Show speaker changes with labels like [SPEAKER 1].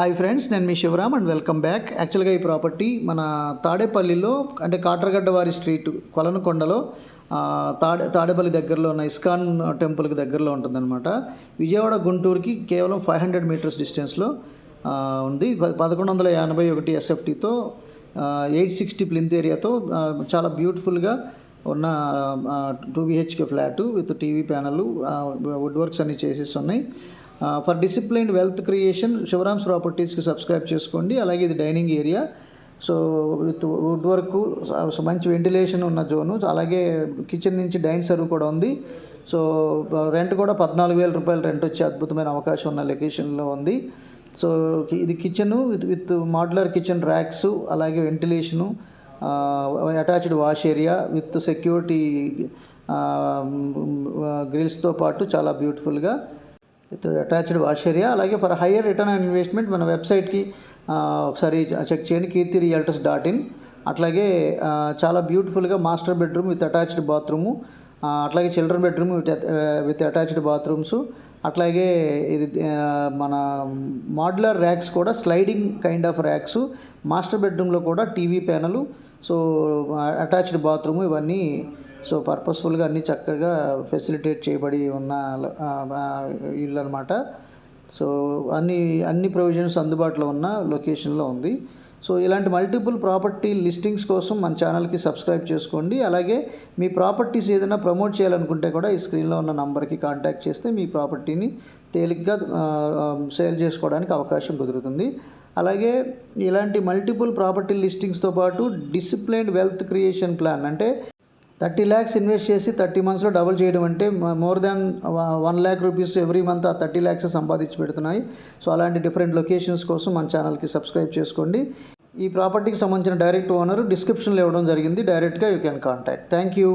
[SPEAKER 1] Hi friends, నేను మీ Shivaram and welcome back. యాక్చువల్గా ఈ ప్రాపర్టీ మన తాడేపల్లిలో అంటే కాట్రగడ్డవారి స్ట్రీట్ కొలనుకొండలో తాడేపల్లి దగ్గరలో ఉన్న ఇస్కాన్ టెంపుల్కి దగ్గరలో ఉంటుందన్నమాట. విజయవాడ గుంటూరుకి కేవలం 500 మీటర్స్ డిస్టెన్స్లో ఉంది. 1181 ఎస్ఎఫ్టీతో 860 ప్లింత్ ఏరియాతో చాలా బ్యూటిఫుల్గా ఉన్న 2 BHK flat with TV panel, wood works అన్నీ చేసేసి ఉన్నాయి. For disciplined wealth creation Sivaram's ప్రాపర్టీస్కి సబ్స్క్రైబ్ చేసుకోండి. అలాగే ఇది dining area, so with wood work, మంచి వెంటిలేషన్ ఉన్న జోను, అలాగే కిచెన్ నుంచి డైన్ సర్వ్ కూడా ఉంది. సో రెంట్ కూడా 14,000 రూపాయలు రెంట్ వచ్చే అద్భుతమైన అవకాశం ఉన్న లొకేషన్లో ఉంది. సో ఇది kitchen with modular kitchen racks, అలాగే ventilation, attached wash area with security గ్రిల్స్తో పాటు చాలా బ్యూటిఫుల్గా విత్ అటాచ్డ్ వాష్ ఏరియా. అలాగే for higher return on investment మన వెబ్సైట్కి ఒకసారి చెక్ చేయండి, kirtirealtors.in. అట్లాగే చాలా బ్యూటిఫుల్గా master bedroom with attached bathroom, అట్లాగే children bedroom with attached bathrooms, అట్లాగే ఇది మన మాడ్యులర్ ర్యాక్స్ కూడా sliding kind of racks, master బెడ్రూమ్లో కూడా TV panel, so attached bathroom, ఇవన్నీ సో పర్పస్ఫుల్గా అన్నీ చక్కగా ఫెసిలిటేట్ చేయబడి ఉన్న ఇల్లు అనమాట. సో అన్ని ప్రొవిజన్స్ అందుబాటులో ఉన్న లొకేషన్లో ఉంది. సో ఇలాంటి మల్టిపుల్ ప్రాపర్టీ లిస్టింగ్స్ కోసం మన ఛానల్కి సబ్స్క్రైబ్ చేసుకోండి. అలాగే మీ ప్రాపర్టీస్ ఏదైనా ప్రమోట్ చేయాలనుకుంటే కూడా ఈ స్క్రీన్లో ఉన్న నంబర్కి కాంటాక్ట్ చేస్తే మీ ప్రాపర్టీని తేలిగ్గా సేల్ చేసుకోవడానికి అవకాశం కుదురుతుంది. అలాగే ఇలాంటి మల్టిపుల్ ప్రాపర్టీ లిస్టింగ్స్తో పాటు డిసిప్లైన్డ్ వెల్త్ క్రియేషన్ ప్లాన్, అంటే 30 lakhs ఇన్వెస్ట్ చేసి 30 monthsలో డబుల్ చేయడం అంటే more than 1 lakh rupees every month ఆ 30 lakhs సంపాదించి పెడుతున్నాయి. సో అలాంటి డిఫరెంట్ లొకేషన్స్ కోసం మన ఛానల్కి సబ్స్క్రైబ్ చేసుకోండి. ఈ ప్రాపర్టీకి సంబంధించిన డైరెక్ట్ ఓనర్ డిస్క్రిప్షన్లో ఇవ్వడం జరిగింది, డైరెక్ట్గా you can contact. Thank you.